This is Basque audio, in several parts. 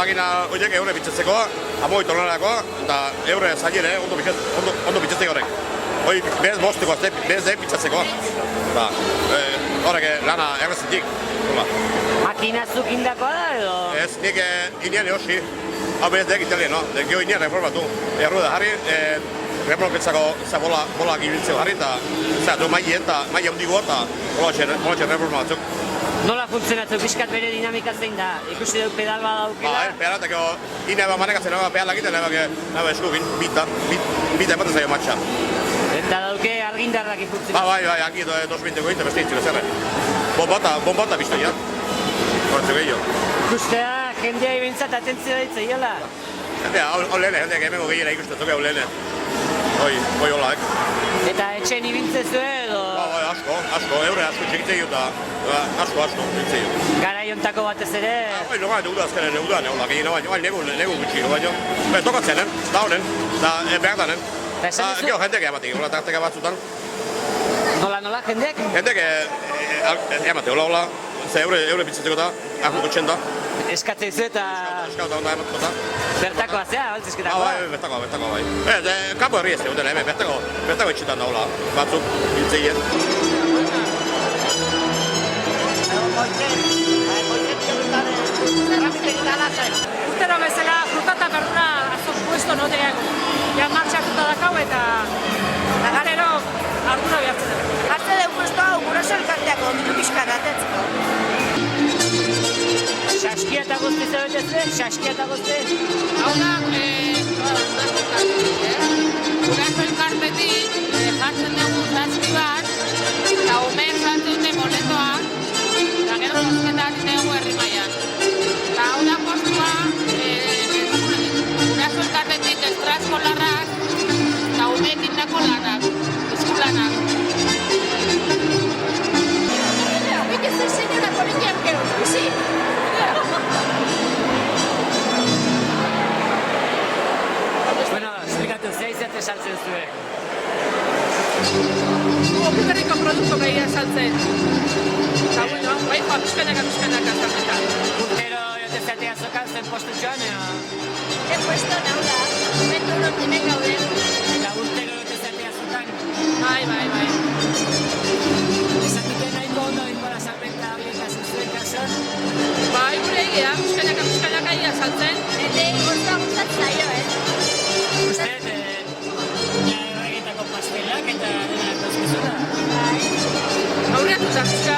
Makina horiek eure bitzatzeko, amoi tonelako, eta eure zailere ondo bitzatzeko horrek. Hoi bez bosteko, bez de bitzatzeko. Horrek lana errezitik. Makina zukindakoa da edo? Ez, nik inean ehosi, hau bez de egitele, no? Gio inean reformatu. Erru da jarri, reformaketzako bola gibiltzeko jarri, eta du maia hundigo eta bolatxe reforma batzuk. Nola funtzionatu, pixkat bere dinamika zein da? Ikusi dut pedal bat daukela? Pedalateko ineba manekatzen, pedal egiten, neba esku bita ematen zaio matxa. Eta dauke argindarrak funtzionatu? Bai, aki 220ko egiten beste itxile zerre. Bombata bizto, ja. Horretzeko gehiago. Ikustea, jendea ibentzat atentzio ditzea, iola? Hau lehene, jendeak emengo gehiera ikustetuke hau lehene. Hoi hola, Eta etxen ibintzezu edo? Bai, asko, eure asko txekitzei eta asko txekitzei. Gara jontako batez ere? Bai, nola, uda azkenen, uda, negu gutxi, bai, tokatzen, da honen, da behar danen. Gero jendeak ematik, hola tarteka batzutan. Nola, jendeak? Jendeak emate, hola, ze eure bitzatzeko da, ahko gutxen da. Eskatzei zu eta... Eskauta onda emateko da. Bertakoa zea, baltzizketakoa? Bai, bertakoa, bai. Kampo herri ez egun hemen, bertako etxetan da hola, batzuk, biltzeien. Urtero bezala fruta eta verdura azok puesto no teago. Ja martxa fruta dakau eta garero ardura behartzen dugu. Hartze dugu puesto hau guraso elkarteako, mitu pixka datetzeko. Saskia eta guzti zebetezu, saskia eta guzti? Hau da, guraso elkartetik jartzen dugu saski bat, eta umeek sartzen dute boletoak, eta gero zozketa hartzen dugu herri mailan. Eta hau da postua, guraso elkartetik estraskolarrak, eta umeek indako lanak, eskulanak. Hay que ser señora con ella, pero sí. Bueno, esplikatu, zeizate saltzen zuek? Okiberriko produktu behia saltzen. Eta, bueno, bai joa, pixkanaka saltzen. Urtero jote zatea zokan zen postu txoan, He puesto naula, momentu hemen gaude. Eta urtero jote zatea zokan? Bai. Esatute nahiko ondo ingola salmenta horietasun zuen kason? Bai, gure egia, pixkanaka ia saltzen. Eta gustatzen zaio, Usteet, egitako pastelak eta dena kozkizuna? Aurreatu da, pixka.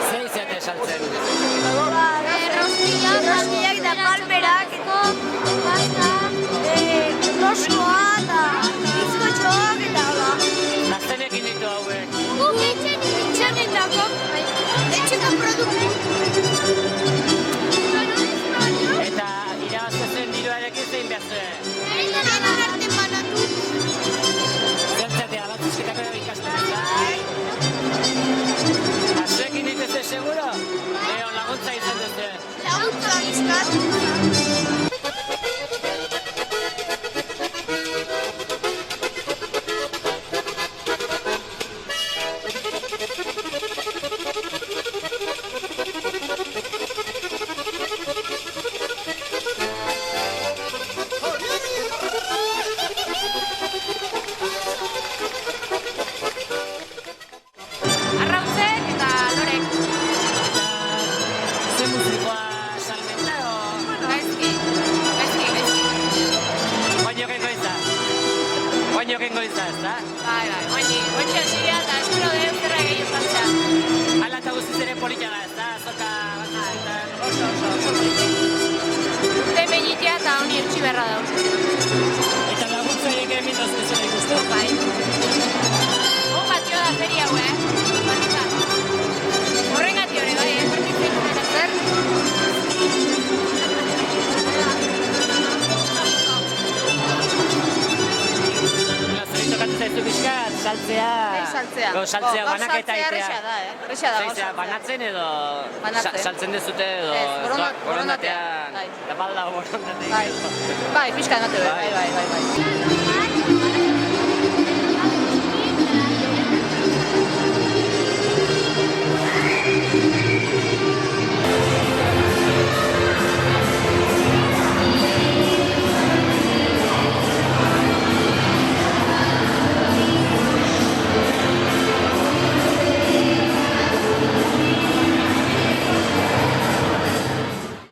Zeizate saltzen? Rosquillak eta palmerak, pasta, roskoa eta bizkotxoak eta hola. Gaztenekin ditu hauek? Guk etxenetako, etxeko produktu. Eta irabazte zen diruarekin zein behar zuen? Denan arten banatu. Zertzatea, batzuzketako ikasten? Azuekin dituzte seguro? Eo, laguntza izan dute? Laguntza bizkat. da? Bai, ointxe hasiria eta espero dut zerra gehiago saltzea. Hala eta guztiz ere polita da, ez da? Azoka batzuetan. Oso politik. Urte behitea eta honi ertsi beharra dauz. Eta laguntzaiek ere mintoz bezala ikustu? Bai. Hon batio da feria hau, Batika. Horrengati hori, bai, partitzen dut zer. Tokatu zaizu pixkat, saltzea... Saltzea. Saltzea, banaketa Saltzea egitea. erresa da, Saltzea, banatzen edo... Banatzen. Saltzen dezute edo... Ez, borondatean... bai. Eta balda borondatean. Bai, pixka emate, bai.